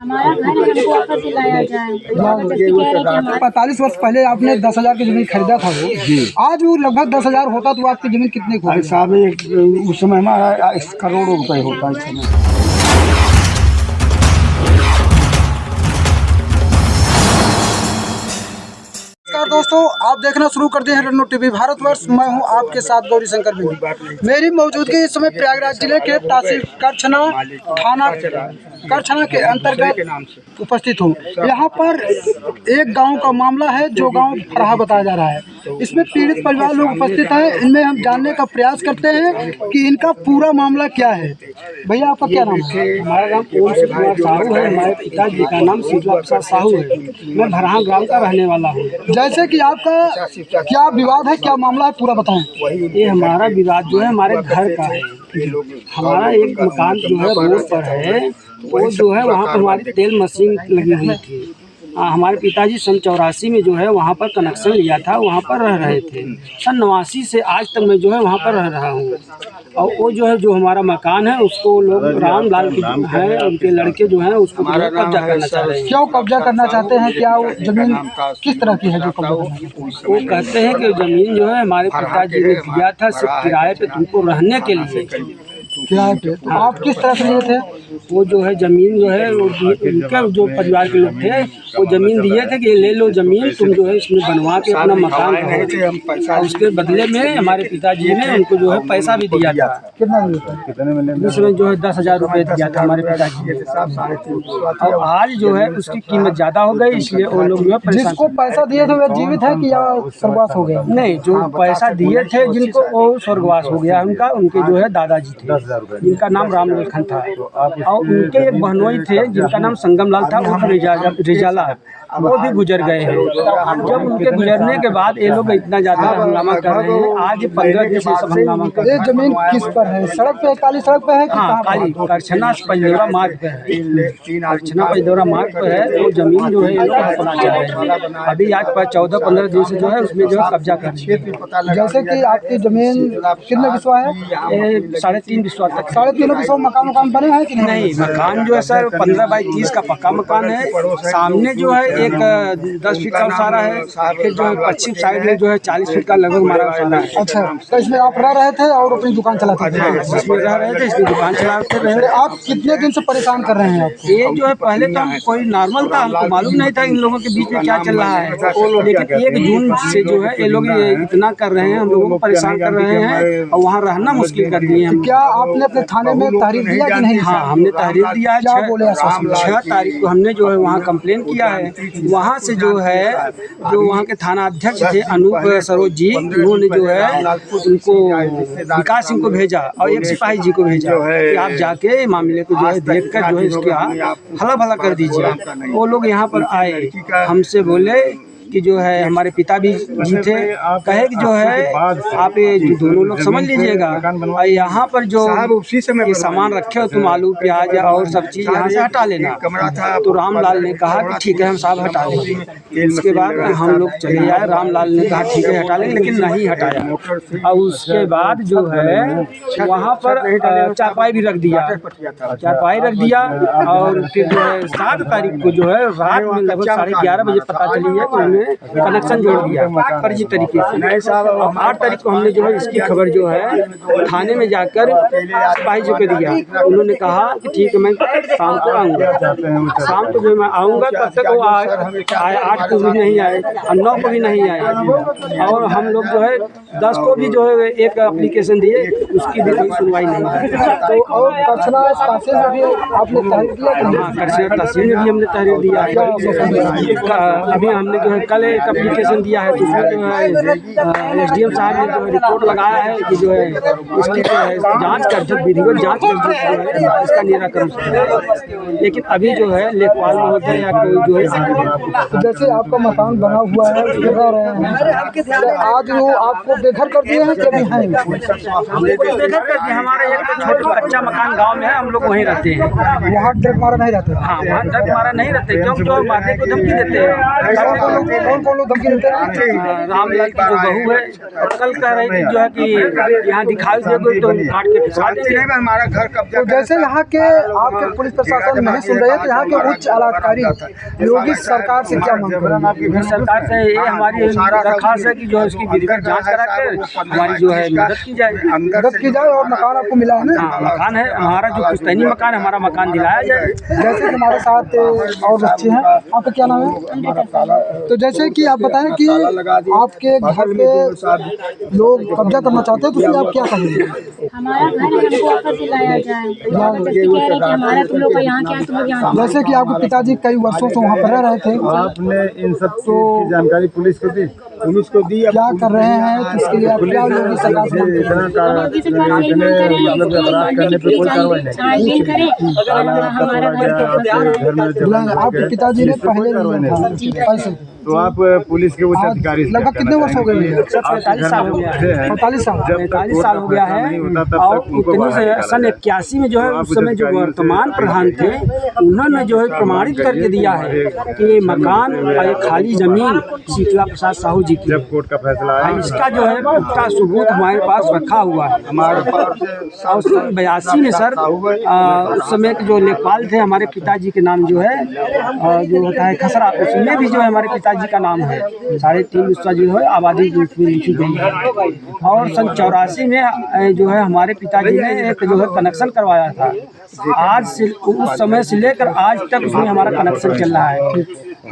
हमारा घर हमको वापस दिलाया जाए। 45 वर्ष पहले आपने 10,000 की जमीन खरीदा था वो, आज वो लगभग 10,000 होता तो आपकी जमीन कितने को? भाई साहब उस समय हमारा करोड़ों रुपए होता इस समय। दोस्तों, आप देखना शुरू कर दिए हैं रन्नू टीवी भारतवर्ष। मैं हूं आपके साथ गौरी शंकर भी। मेरी मौजूदगी इस समय प्रयागराज जिले के तहसील करछना थाना करछना के अंतर्गत उपस्थित हूं। यहां पर एक गांव का मामला है जो गांव फरहा बताया जा रहा है। इसमें पीड़ित परिवार लोग उपस्थित हैं। इनमें हम जानने का प्रयास करते हैं कि इनका पूरा मामला क्या है। भैया, आपका क्या नाम है? हमारा नाम ओम शिव कुमार साहू है। हमारे पिताजी का नाम शीतला प्रसाद साहू है। मैं भरहा ग्राम का रहने वाला हूँ। जैसे कि आपका क्या विवाद है, क्या मामला है, पूरा बताएं। ये हमारा विवाद जो है हमारे घर का है। हमारा एक मकान जो है रोड पर है, वो जो है वहाँ पर हमारी तेल मशीन लगी हुई थी। हमारे पिताजी सन 84 में जो है वहाँ पर कनेक्शन लिया था, वहाँ पर रह रहे थे। सन 89 से आज तक मैं जो है वहाँ पर रह रहा हूँ। और वो जो है जो हमारा मकान है उसको लोग रामलाल की है, उनके लड़के जो हैं उसको कब्जा करना चाह रहे हैं। क्यों कब्जा करना चाहते हैं? क्या वो जमीन किस तरह की है जो कब्जा? वो कहते हैं कि जमीन जो है हमारे पिताजी ने दिया था सिर्फ किराए पे तुमको रहने के लिए। किराए पे? तो आप किस तरह से लिए थे? वो जो है ज़मीन जो है उनका जो परिवार के लोग थे वो ज़मीन दिए थे कि ले लो ज़मीन, तुम जो है इसमें बनवा के अपना मकान रहो। और उसके बदले में हमारे पिताजी ने उनको जो है पैसा भी दिया था। कितना दिया? उसमें जो है 10,000 रुपये दिया था हमारे पिताजी ने। और आज जो है उसकी कीमत ज़्यादा हो गई, इसलिए वो लोग जो है जिसको पैसा दिए थे वो जीवित है कि या स्वर्गवास हो गया? नहीं, जो पैसा दिए थे जिनको वो स्वर्गवास हो गया उनका। उनके जो है दादाजी थे जिनका नाम राम लखन था, और उनके एक बहनोई थे जिनका नाम संगम लाल था, वो रिजाला, वो भी गुजर गए हैं। जब उनके गुजरने के बाद ये लोग इतना ज़्यादा हंगामा कर रहे हैं। आज 15 दिन से सब हंगामा कर रहे हैं। ये जमीन किस पर है? सड़क पे, काली सड़क पे है? हाँ, काली करछना पंजौरा मार्ग पे है। करछना पंजौरा मार्ग पे है। वो जमीन जो है ये लोग अपना चाह रहे हैं। अभी आज 14-15 दिन से जो है उसमें जो है कब्जा कर रहे हैं। जैसे कि आपकी जमीन कितने बिस्वा है? 3.5 बिस्वा तक। 3.5 बिस्वा मकान बने हैं कि नहीं? मकान जो है सर 15 बाई 30 का पक्का मकान है। सामने जो है एक 10 फीट का उसारा है, फिर जो है पश्चिम साइड में जो है 40 फीट का लगभग हमारा उसारा है। अच्छा, तो इसमें आप रह रहे थे और अपनी दुकान चलाते थे? इसमें रह रहे थे, इसमें दुकान चलाते रहे। आप कितने दिन से परेशान कर रहे हैं आपको? ये जो है पहले तो हम कोई नॉर्मल था, हमको मालूम नहीं था इन लोगों के बीच में क्या चल रहा है। लेकिन 1 जून से जो है ये लोग इतना कर रहे हैं, हम लोगों को परेशान कर रहे हैं और वहाँ रहना मुश्किल कर दिए हैं। क्या आपने अपने थाने में तहरीर दिया कि नहीं? हाँ, हमने तहरीर दिया है। 6 तारीख को हमने जो है वहाँ कंप्लेन किया है। वहाँ से जो है जो वहाँ के थाना अध्यक्ष थे अनूप सरोज जी, उन्होंने जो है उनको विकास सिंह को भेजा और एक सिपाही जी को भेजा कि आप जाके मामले को जो है देखकर जो है इसके हला भला कर दीजिए। वो लोग यहाँ पर आए, हमसे बोले कि जो है हमारे पिता भी जी थे, कहे कि जो है आप ये दोनों लोग समझ लीजिएगा, और यहाँ पर जो ये सामान रखे हो तुम आलू प्याज और सब चीज़ यहाँ से हटा लेना। तो रामलाल ने कहा कि ठीक है हम साहब हटा लेंगे। उसके बाद हम लोग चले आए। रामलाल ने कहा ठीक है हटा लेंगे, लेकिन नहीं हटाया। और उसके बाद जो है वहाँ पर चारपाई भी रख दिया, और फिर जो है 7 तारीख को जो है रात में लगभग 11:30 बजे पता चली है कि कनेक्शन जोड़ दिया फर्जी तरीके से। 8 तारीख को हमने जो है इसकी खबर जो है थाने में जाकर सिपाही जी को दिया। उन्होंने कहा कि ठीक है मैं शाम को आऊँगा। शाम को जो मैं आऊँगा तब तक वो आए 8 को भी नहीं आए और 9 को भी नहीं आए। और हम लोग जो है 10 को भी जो है एक एप्लीकेशन दिए, उसकी भी कोई सुनवाई नहीं है। तो और करछना तहसील में भी आपने तहरीर दिया? हाँ, करछना तहसील में भी हमने तहरीर दिया है। अभी हमने जो है कल एक एप्लीकेशन दिया है, जिसमें जो है SDM साहब ने जो है रिपोर्ट लगाया है कि जो है इसकी जाँच कर विधिवत जाँच कर इसका निराकरण। लेकिन अभी जो है लेखपाल महोदय या कोई जो है जैसे आपका मकान बना हुआ है उसमें रह रहे हैं, तो आज वो आपको बेघर कर दिए हैं कि अभी हैं? हमको बेघर कर दिया। हमारा एक छोटा कच्चा मकान गाँव में है, हम लोग वहीं रहते हैं। वहाँ डर मारा नहीं रहते? हाँ, वहाँ डर मारा नहीं रहते, क्योंकि जो मारने को धमकी देते हैं। कौन कौन लोग धमकी देते हैं? रामलाल की जो बहू है, और कल कह रही थी जो है कि यहाँ दिखाई देगी तो काट के फिसा देंगे। हमारा घर कब्जा। तो जैसे यहाँ के आपके पुलिस प्रशासन नहीं सुन रहे, तो यहाँ के उच्च अधिकारी योगी सरकार से क्या मांग कर रहे? सरकार से ये हमारी दरख्वास्त है कि जो है उसकी विधिवत जांच करा के हमारी जो है मदद की जाए। मदद की जाए और मकान आपको मिला है ना? मकान है हमारा, जो पुश्तैनी मकान है हमारा, मकान दिलाया जाए। जैसे कि हमारे साथ और बच्चे हैं, आपका क्या नाम है? तो जैसे कि आप बताएं कि आपके घर पे लोग कब्जा करना चाहते हैं, तो फिर आप क्या कहेंगे? हमारा घर हमको वापस दिलाया जाए। जबरदस्ती कह रहे कि हमारा तुम लोग का यहाँ क्या, तुम लोग यहाँ। जैसे कि आपके पिताजी कई वर्षों से वहाँ पर रह रहे थे, आपने इन सब की जानकारी पुलिस को दी? पुलिस को दी। क्या कर रहे हैं, तो इसके लिए आप क्या योगी सरकार से मांग कर रहे हैं? योगी सरकार से यही मांग करें कि छानबीन करे और हमारा घर। आपके पिताजी ने पहले लिया था पैसे, तो आप पुलिस के उच्च अधिकारी से लगभग कितने वर्ष हो गए? 45 साल हो गया है। 45 साल 45 साल हो गया है। और उतनी से सन 81 में जो है, उस समय जो वर्तमान प्रधान थे, उन्होंने जो है प्रमाणित करके दिया है कि मकान और एक खाली जमीन शीतला प्रसाद साहू जी की। जब कोर्ट का फैसला आया, इसका जो है पुख्ता सबूत हमारे पास रखा हुआ है। हमारे पास और 82 में सर उस समय के जो लेखपाल थे हमारे पिताजी के नाम जो है जो होता है खसरा, उसमें भी जो है हमारे पिताजी का नाम है। 3.5 उसका जो है आबादी उसमें लिखी गई है। और सन 84 में जो है हमारे पिताजी ने एक जो है कनेक्शन करवाया था। आज से उस समय से लेकर आज तक उसमें हमारा कनेक्शन चल रहा है।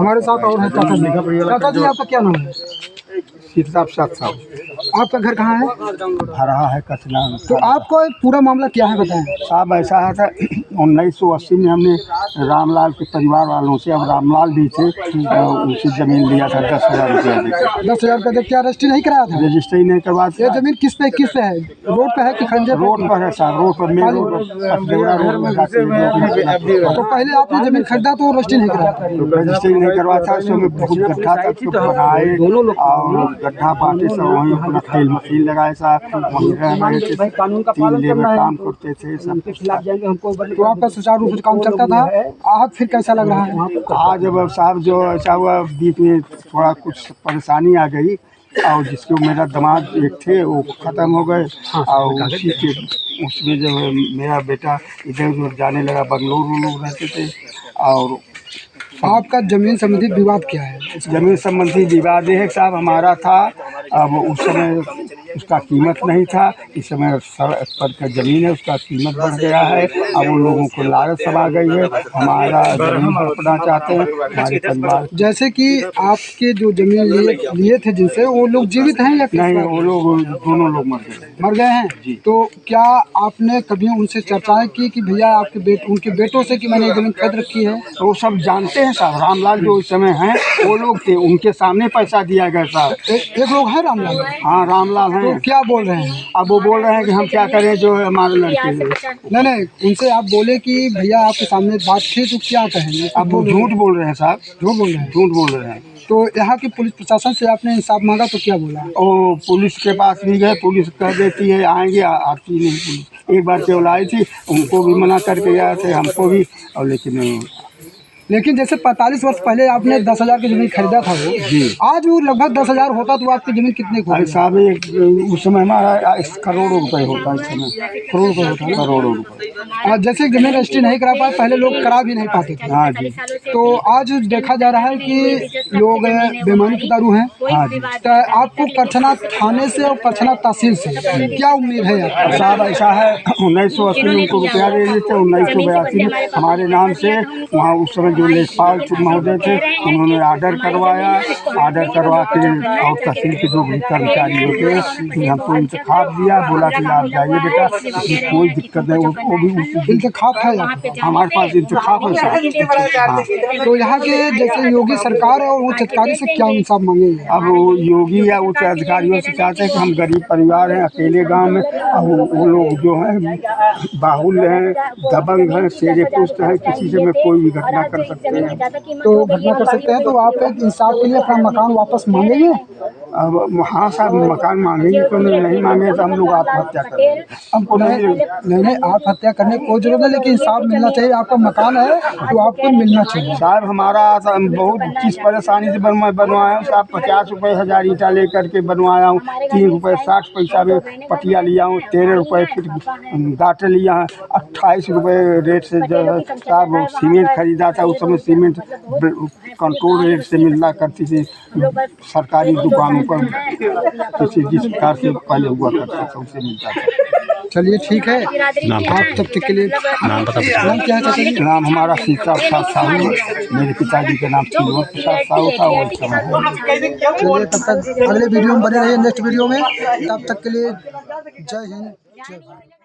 हमारे साथ और है चाचा जी। चाचा जी, आपका क्या नाम है? शीतला प्रसाद साहू। आपका घर कहाँ है? भरा है कचना। तो आपको पूरा मामला क्या है बताएं? साहब ऐसा है था 1980 में हमने रामलाल के परिवार वालों से, अब रामलाल भी थे, उनसे जमीन लिया था 10,000 रुपया। 10,000 का क्या रजिस्ट्री नहीं कराया था? रजिस्ट्री नहीं करवा। ये जमीन किस पे है? रोड पे है कि खंजे? रोड पर है साहब, रोड पर, मेन रोड पर। तो पहले आपने जमीन खरीदा तो रजिस्ट्री नहीं कराया? रजिस्ट्री नहीं करवा था, उसमें बहुत गड्ढा था, तो बनाए और गड्ढा पाटे सब वहीं अपना तेल मशीन लगाए साहब, वहीं रहे थे, कानून का 3 लेबर काम करते थे सब। खिलाफ जाएंगे हमको। तो आपका सुचारू रूप से काम चलता था, आज फिर कैसा लग रहा है? आज अब साहब जो ऐसा हुआ, बीच में थोड़ा कुछ परेशानी आ गई, और जिसको मेरा दामाद एक थे वो ख़त्म हो गए, और उसी के उसमें जो है मेरा बेटा इधर उधर जाने लगा, बंगलोर लोग रहते थे। और आपका जमीन संबंधी विवाद क्या है? जमीन संबंधी विवाद है साहब हमारा था। अब उस समय उसका कीमत नहीं था, इस समय पर का ज़मीन है, उसका कीमत बढ़ गया है। अब उन लोगों को लालच सब आ गई है, हमारा ज़मीन हड़पना चाहते हैं हमारे परिवार। जैसे कि आपके जो जमीन लिए थे जिनसे, वो लोग जीवित हैं या नहीं? वो लोग दोनों लोग मर गए हैं। तो क्या आपने कभी उनसे चर्चाएं की कि भैया आपके उनके बेटों से कि मैंने जमीन खरीद रखी है? तो वो सब जानते हैं साहब, रामलाल जो उस समय हैं वो लोग थे, उनके सामने पैसा दिया गया साहब। एक लोग है रामलाल? हाँ रामलाल हैं। तो क्या बोल रहे हैं? अब वो बोल रहे हैं कि हम क्या करें, जो है हमारे लड़के हैं। नहीं, उनसे आप बोले कि भैया आपके सामने बात थी, तो क्या कहेंगे? अब वो झूठ बोल रहे हैं साहब, झूठ बोल रहे हैं? झूठ बोल रहे हैं। तो यहाँ की पुलिस प्रशासन से आपने इंसाफ मांगा तो क्या बोला? और पुलिस के पास भी गए, पुलिस कह देती है आएंगे, आती नहीं पुलिस। एक बार केवल आई थी, उनको भी मना करके गया थे, हमको भी। और लेकिन जैसे 45 वर्ष पहले आपने 10,000 की जमीन खरीदा था वो जी, आज वो लगभग 10,000 होता तो आपकी जमीन कितने की? साहब उस समय हमारा करोड़ों रुपए होता है, इस समय करोड़ रुपये होता है, करोड़ों रुपए। और जैसे जमीन रजिस्ट्री नहीं करा पाए, पहले लोग करा भी नहीं पाते थे। हाँ जी। तो आज देखा जा रहा है कि लोग बेईमानी के दारू हैं। हाँ जी। तो आपको करछना थाने से और करछना तहसील से क्या उम्मीद है? साहब ऐसा है 1980 में उनको रुपया दे देते, 1982 में हमारे नाम से वहाँ उस समय जो लेखपाल महोदय थे उन्होंने आर्डर करवाया, आर्डर करवा के और तहसील के जो भी कर्मचारी होते हैं फिर हमको इंतखाब दिया, बोला कि आप जाइए बेटा, इसमें कोई दिक्कत नहीं। वो भी इंतखाब है हमारे पास, इंतखाब है। तो यहाँ के जैसे योगी सरकार और उच्च अधिकारी से क्या इंसाफ मांगेंगे? अब योगी या उच्च अधिकारियों से चाहते हैं कि हम गरीब परिवार हैं, अकेले गांव में, और वो लोग जो हैं बाहुल्य हैं, दबंग हैं, शेरे पुष्ट हैं, किसी से में कोई भी घटना कर सकते हैं। तो घटना कर सकते हैं, तो आप इंसाफ के लिए अपना मकान वापस मांगेंगे? अब हाँ साहब मकान मांगेंगे तो नहीं मांगे तो हम लोग आत्महत्या करेंगे। हमको नहीं आत्महत्या करने की कोई जरूरत नहीं, लेकिन इंसाफ मिलना चाहिए। आपका मकान है तो आपको मिलना चाहिए। साहब हमारा बहुत चीज़ परेशानी से बनवाया हूँ साहब। 50 रुपये 1000 ईंटा लेकर के बनवाया हूँ। 3 रुपये 60 पैसा में पटिया लिया हूँ। 13 रुपये फिर गाटर लिया है। 28 रुपये रेट से जो है साहब सीमेंट खरीदा था। उस समय सीमेंट कंट्रोल रेट से मिलना करती थी सरकारी दुकानों पर, किसी जिस प्रकार से पहले हुआ करता था उससे मिलता था। चलिए ठीक है, आप तब तक के लिए नाम क्या है चाचा जी? नाम हमारा सीता प्रसाद साहू है। मेरे पिताजी के नाम त्रिभुवन प्रसाद साहू था। और चलिए तब तक अगले वीडियो में बने रहिए, नेक्स्ट वीडियो में। तब तक के लिए जय हिंद, जय भारत।